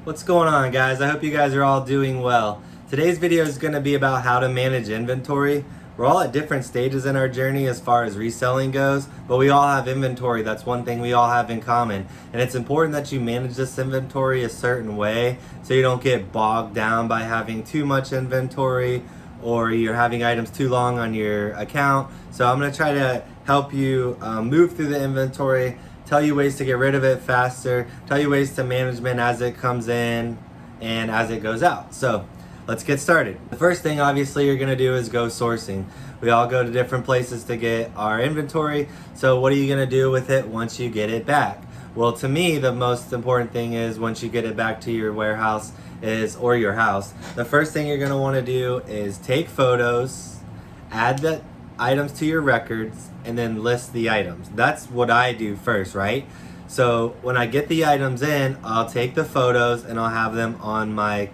What's going on, guys? I hope you guys are all doing well. Today's video is going to be about how to manage inventory. We're all at different stages in our journey as far as reselling goes, but we all have inventory. That's one thing we all have in common. And it's important that you manage this inventory a certain way so you don't get bogged down by having too much inventory or you're having items too long on your account. So I'm going to try to help you move through the inventory, tell you ways to get rid of it faster, tell you ways to management as it comes in and as it goes out. So let's get started. The first thing obviously you're gonna do is go sourcing. We all go to different places to get our inventory. So what are you gonna do with it once you get it back? Well, to me, the most important thing is once you get it back to your warehouse or your house, the first thing you're gonna wanna do is take photos, add the items to your records, and then list the items. That's what I do first, right? So when I get the items in, I'll take the photos and I'll have them on my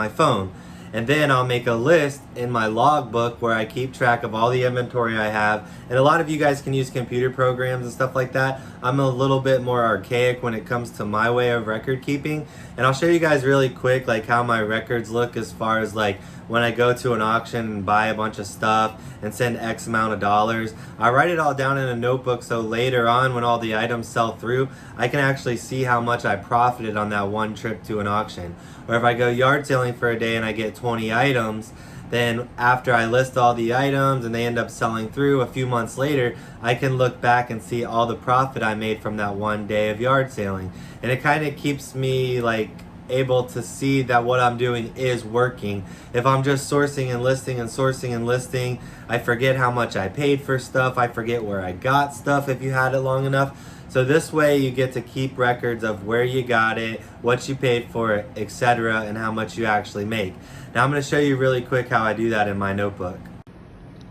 phone. And then I'll make a list in my logbook where I keep track of all the inventory I have. And a lot of you guys can use computer programs and stuff like that. I'm a little bit more archaic when it comes to my way of record keeping. And I'll show you guys really quick like how my records look as far as like when I go to an auction and buy a bunch of stuff and send X amount of dollars. I write it all down in a notebook so later on when all the items sell through, I can actually see how much I profited on that one trip to an auction. Or if I go yard selling for a day and I get 20 items, then after I list all the items and they end up selling through a few months later, I can look back and see all the profit I made from that one day of yard selling. And it kind of keeps me like able to see that what I'm doing is working. If I'm just sourcing and listing and sourcing and listing, I forget how much I paid for stuff. I forget where I got stuff if you had it long enough. So this way you get to keep records of where you got it, what you paid for it, etc., and how much you actually make. Now I'm going to show you really quick how I do that in my notebook.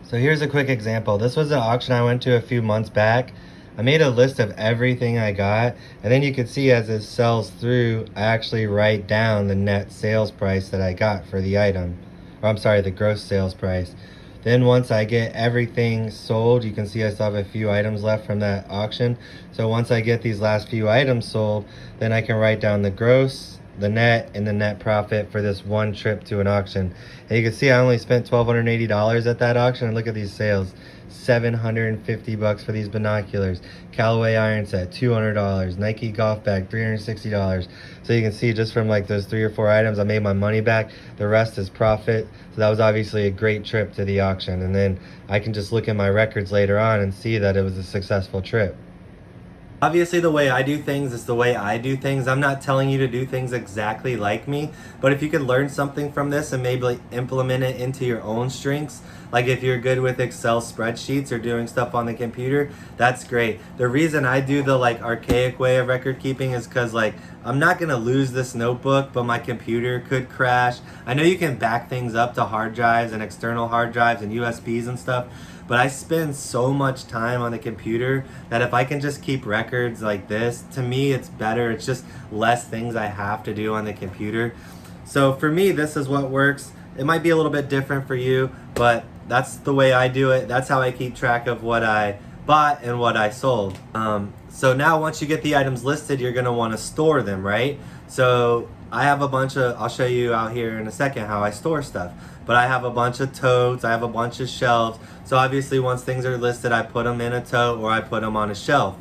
So here's a quick example. This was an auction I went to a few months back. I made a list of everything I got, and then you can see as it sells through, I actually write down the net sales price that I got for the item. Or I'm sorry, the gross sales price. Then once I get everything sold, you can see I still have a few items left from that auction. So once I get these last few items sold, then I can write down the gross, the net, and the net profit for this one trip to an auction. And you can see I only spent $1,280 at that auction, and look at these sales. $750 for these binoculars. Callaway iron set, $200. Nike golf bag, $360. So you can see just from like those 3 or 4 items, I made my money back. The rest is profit. So that was obviously a great trip to the auction. And then I can just look at my records later on and see that it was a successful trip. Obviously, the way I do things is the way I do things. I'm not telling you to do things exactly like me, but if you could learn something from this and maybe implement it into your own strengths, like if you're good with Excel spreadsheets or doing stuff on the computer, that's great. The reason I do the like archaic way of record keeping is because like I'm not gonna lose this notebook, but my computer could crash. I know you can back things up to hard drives and external hard drives and USBs and stuff, but I spend so much time on the computer that if I can just keep records like this, to me it's better. It's just less things I have to do on the computer. So for me, this is what works. It might be a little bit different for you, but that's the way I do it. That's how I keep track of what I bought and what I sold. So now once you get the items listed, you're gonna wanna store them, right? So I have a bunch of, I'll show you out here in a second how I store stuff. But I have a bunch of totes, I have a bunch of shelves. So obviously once things are listed, I put them in a tote or I put them on a shelf.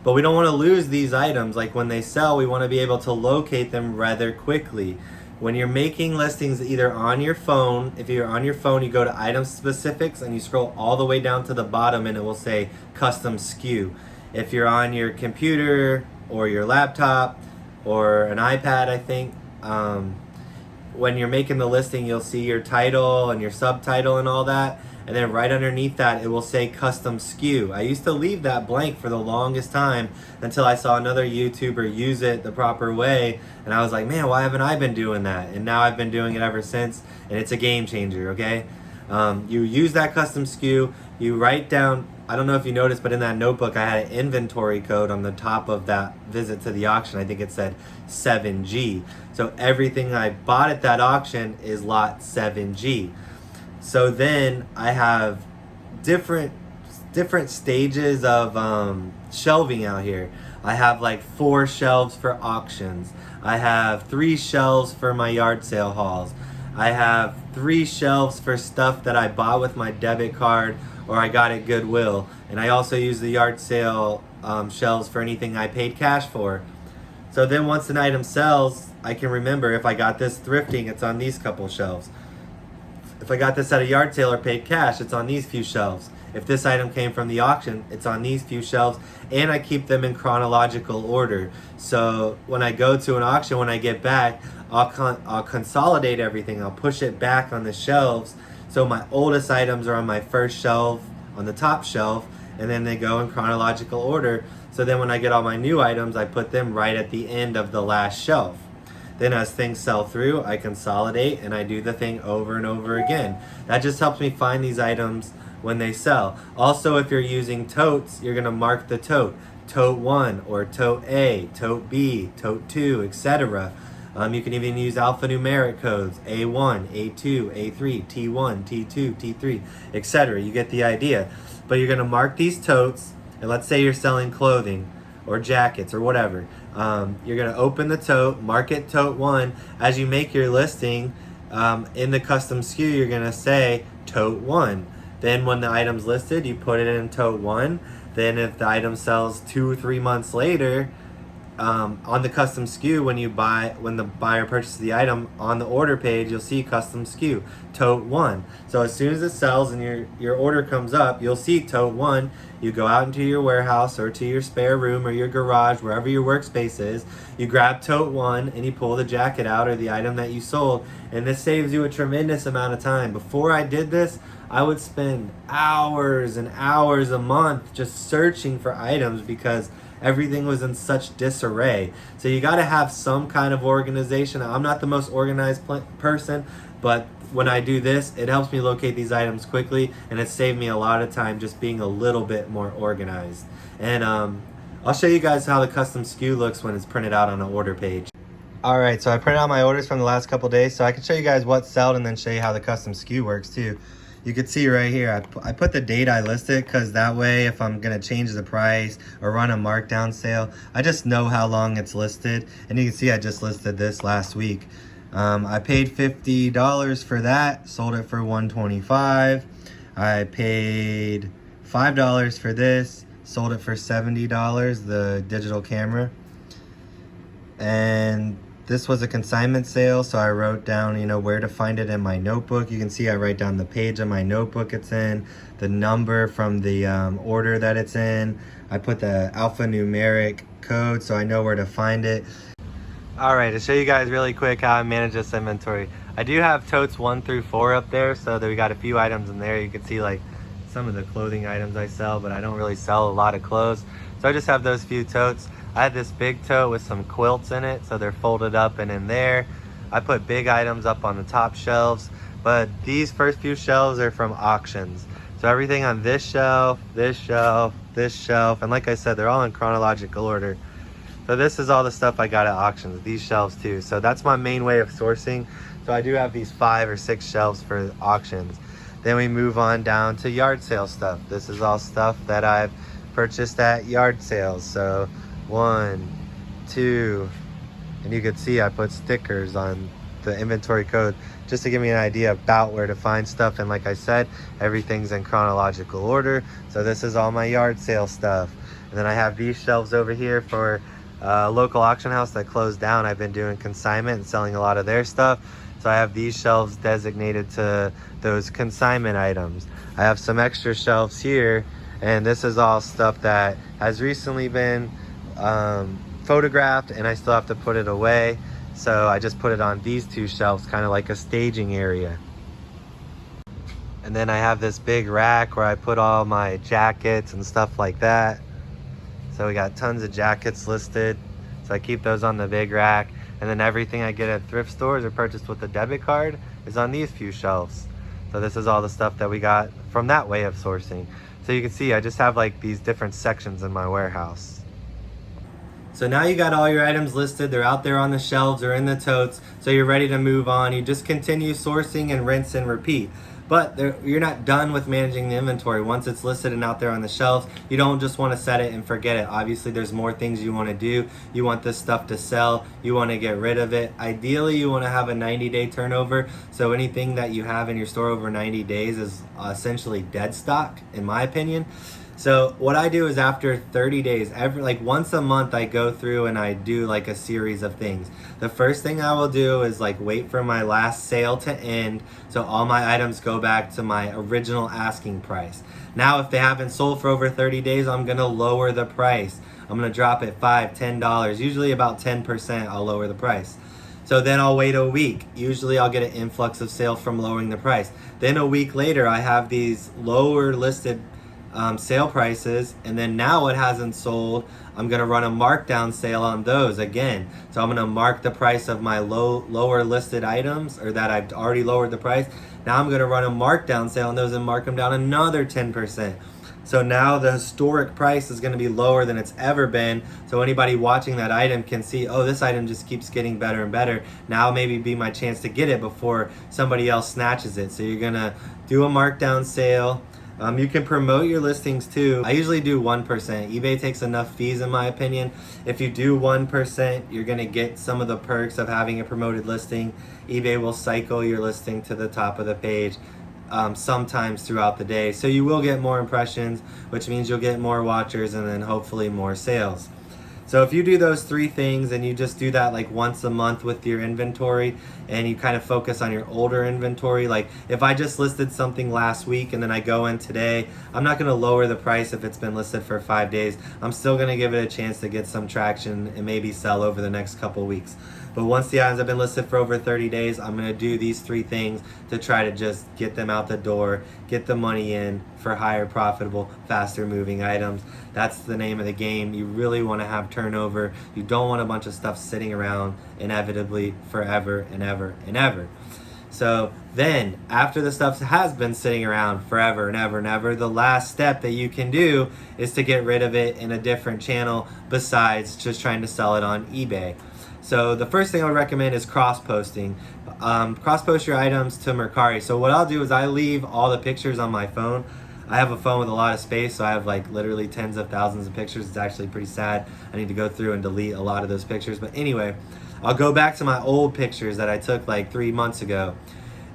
But we don't want to lose these items. Like when they sell, we want to be able to locate them rather quickly. When you're making listings either on your phone, if you're on your phone, you go to item specifics and you scroll all the way down to the bottom and it will say custom SKU. If you're on your computer or your laptop or an iPad, I think, when you're making the listing, you'll see your title and your subtitle and all that. And then right underneath that, it will say custom SKU. I used to leave that blank for the longest time until I saw another YouTuber use it the proper way. And I was like, man, why haven't I been doing that? And now I've been doing it ever since. And it's a game changer, okay? You use that custom SKU, you write down, I don't know if you noticed, but in that notebook, I had an inventory code on the top of that visit to the auction. I think it said 7G. So everything I bought at that auction is lot 7G. So then I have different stages of shelving out here. I have like 4 shelves for auctions. I have 3 shelves for my yard sale hauls. I have 3 shelves for stuff that I bought with my debit card or I got at Goodwill. And I also use the yard sale shelves for anything I paid cash for. So then once an item sells, I can remember if I got this thrifting, it's on these couple shelves. If I got this at a yard sale or paid cash, it's on these few shelves. If this item came from the auction, it's on these few shelves, and I keep them in chronological order. So when I go to an auction, when I get back, I'll consolidate everything. I'll push it back on the shelves. So my oldest items are on my first shelf, on the top shelf, and then they go in chronological order. So then when I get all my new items, I put them right at the end of the last shelf. Then as things sell through, I consolidate and I do the thing over and over again. That just helps me find these items when they sell. Also, if you're using totes, you're gonna mark the tote. Tote 1 or tote A, tote B, tote 2, etc. You can even use alphanumeric codes, A1, A2, A3, T1, T2, T3, etc. You get the idea. But you're gonna mark these totes, and let's say you're selling clothing or jackets or whatever. You're gonna open the tote, mark it tote 1. As you make your listing, in the custom SKU, you're gonna say tote 1. Then when the item's listed, you put it in tote 1. Then if the item sells 2 or 3 months later, on the custom SKU, when the buyer purchases the item, on the order page, you'll see custom SKU, tote 1. So as soon as it sells and your order comes up, you'll see tote 1. You go out into your warehouse or to your spare room or your garage, wherever your workspace is, you grab tote 1 and you pull the jacket out or the item that you sold. And this saves you a tremendous amount of time. Before I did this, I would spend hours and hours a month just searching for items because everything was in such disarray. So you got to have some kind of organization. I'm not the most organized person, but when I do this, it helps me locate these items quickly, and it saved me a lot of time just being a little bit more organized. And I'll show you guys how the custom SKU looks when it's printed out on an order page. Alright, so I printed out my orders from the last couple days, so I can show you guys what sold and then show you how the custom SKU works too. You can see right here, I put the date I listed because that way if I'm going to change the price or run a markdown sale, I just know how long it's listed. And you can see I just listed this last week. I paid $50 for that, sold it for $125. I paid $5 for this, sold it for $70, the digital camera. And this was a consignment sale, so I wrote down, where to find it in my notebook. You can see I write down the page of my notebook it's in, the number from the order that it's in. I put the alphanumeric code so I know where to find it. Alright, to show you guys really quick how I manage this inventory. I do have totes 1 through 4 up there, so that we got a few items in there. You can see like some of the clothing items I sell, but I don't really sell a lot of clothes. So I just have those few totes. I had this big tote with some quilts in it, so they're folded up and in there. I put big items up on the top shelves, but these first few shelves are from auctions. So everything on this shelf, this shelf, this shelf, and like I said, they're all in chronological order. So this is all the stuff I got at auctions, these shelves too. So that's my main way of sourcing. So I do have these 5 or 6 shelves for auctions. Then we move on down to yard sale stuff. This is all stuff that I've purchased at yard sales. So 1, 2, and you can see I put stickers on the inventory code just to give me an idea about where to find stuff. And like I said, everything's in chronological order. So this is all my yard sale stuff. And then I have these shelves over here for a local auction house that closed down. I've been doing consignment and selling a lot of their stuff. So I have these shelves designated to those consignment items. I have some extra shelves here, and this is all stuff that has recently been photographed and I still have to put it away, so I just put it on these 2 shelves, kind of like a staging area. And then I have this big rack where I put all my jackets and stuff like that. So we got tons of jackets listed, so I keep those on the big rack. And then everything I get at thrift stores or purchased with a debit card is on these few shelves. So this is all the stuff that we got from that way of sourcing. So you can see I just have like these different sections in my warehouse. So now you got all your items listed, they're out there on the shelves or in the totes, so you're ready to move on. You just continue sourcing and rinse and repeat. But you're not done with managing the inventory. Once it's listed and out there on the shelves, you don't just want to set it and forget it. Obviously, there's more things you want to do. You want this stuff to sell. You want to get rid of it. Ideally, you want to have a 90-day turnover. So anything that you have in your store over 90 days is essentially dead stock, in my opinion. So what I do is after 30 days, like once a month, I go through and I do like a series of things. The first thing I will do is like wait for my last sale to end, so all my items go back to my original asking price. Now, if they haven't sold for over 30 days, I'm gonna lower the price. I'm gonna drop it $5, $10, usually about 10%. I'll lower the price. So then I'll wait a week. Usually I'll get an influx of sale from lowering the price. Then a week later, I have these lower listed sale prices, and then now it hasn't sold, I'm gonna run a markdown sale on those again. So I'm gonna mark the price of my lower listed items, or that I've already lowered the price. Now I'm gonna run a markdown sale on those and mark them down another 10%. So now the historic price is gonna be lower than it's ever been. So anybody watching that item can see, oh, this item just keeps getting better and better. Now maybe be my chance to get it before somebody else snatches it. So you're gonna do a markdown sale. You can promote your listings too. I usually do 1%. eBay takes enough fees, in my opinion. If you do 1%, you're gonna get some of the perks of having a promoted listing. eBay will cycle your listing to the top of the page sometimes throughout the day. So you will get more impressions, which means you'll get more watchers and then hopefully more sales. So if you do those three things and you just do that like once a month with your inventory, and you kind of focus on your older inventory, like if I just listed something last week and then I go in today, I'm not going to lower the price if it's been listed for 5 days. I'm still going to give it a chance to get some traction and maybe sell over the next couple weeks. But once the items have been listed for over 30 days, I'm going to do these three things to try to just get them out the door, get the money in for higher profitable, faster moving items. That's the name of the game. You really want to have turnover. You don't want a bunch of stuff sitting around inevitably forever and ever and ever. So then, after the stuff has been sitting around forever and ever and ever, the last step that you can do is to get rid of it in a different channel besides just trying to sell it on eBay. So the first thing I would recommend is cross-posting. Cross-post your items to Mercari. So what I'll do is I leave all the pictures on my phone. I have a phone with a lot of space, so I have like literally tens of thousands of pictures. It's actually pretty sad. I need to go through and delete a lot of those pictures. But anyway, I'll go back to my old pictures that I took like 3 months ago.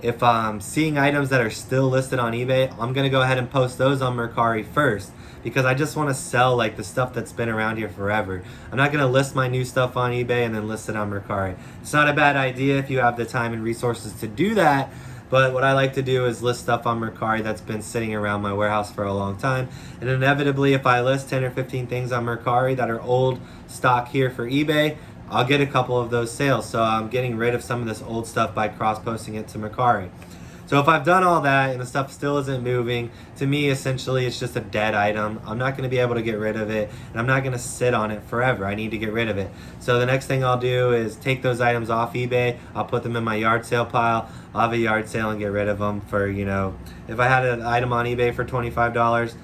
If I'm seeing items that are still listed on eBay, I'm gonna go ahead and post those on Mercari first, because I just want to sell like the stuff that's been around here forever. I'm not gonna list my new stuff on eBay and then list it on Mercari. It's not a bad idea if you have the time and resources to do that, but what I like to do is list stuff on Mercari that's been sitting around my warehouse for a long time. And inevitably, if I list 10 or 15 things on Mercari that are old stock here for eBay, I'll get a couple of those sales. So I'm getting rid of some of this old stuff by cross-posting it to Mercari. So if I've done all that and the stuff still isn't moving, to me, essentially, it's just a dead item. I'm not going to be able to get rid of it, and I'm not going to sit on it forever. I need to get rid of it. So the next thing I'll do is take those items off eBay. I'll put them in my yard sale pile. I'll have a yard sale and get rid of them for, if I had an item on eBay for $25,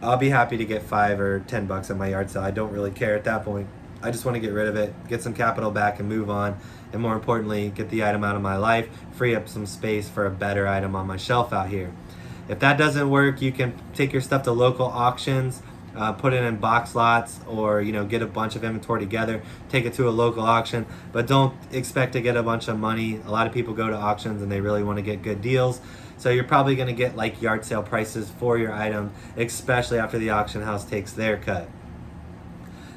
I'll be happy to get $5 or $10 at my yard sale. I don't really care at that point. I just want to get rid of it, get some capital back and move on. And more importantly, get the item out of my life, free up some space for a better item on my shelf out here. If that doesn't work, you can take your stuff to local auctions, put it in box lots, or get a bunch of inventory together, take it to a local auction, but don't expect to get a bunch of money. A lot of people go to auctions and they really want to get good deals. So you're probably going to get like yard sale prices for your item, especially after the auction house takes their cut.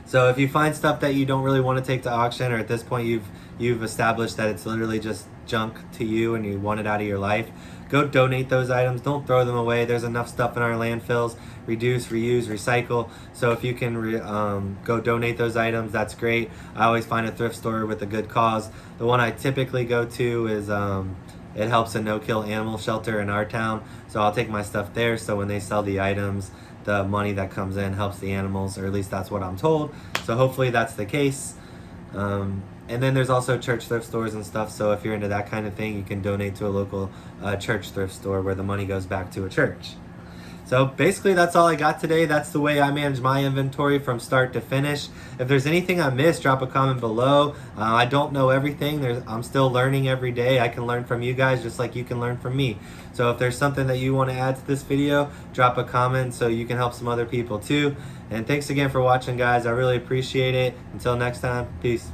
So if you find stuff that you don't really want to take to auction, or at this point you've established that it's literally just junk to you and you want it out of your life, go donate those items. Don't throw them away. There's enough stuff in our landfills. Reduce, reuse, recycle. So if you can go donate those items, that's great. I always find a thrift store with a good cause. The one I typically go to is it helps a no-kill animal shelter in our town. So I'll take my stuff there, so when they sell the items, the money that comes in helps the animals, or at least that's what I'm told. So hopefully that's the case. And then there's also church thrift stores and stuff. So if you're into that kind of thing, you can donate to a local church thrift store where the money goes back to a church. So basically that's all I got today. That's the way I manage my inventory from start to finish. If there's anything I missed, drop a comment below. I don't know everything. I'm still learning every day. I can learn from you guys just like you can learn from me. So if there's something that you want to add to this video, drop a comment so you can help some other people too. And thanks again for watching, guys. I really appreciate it. Until next time, peace.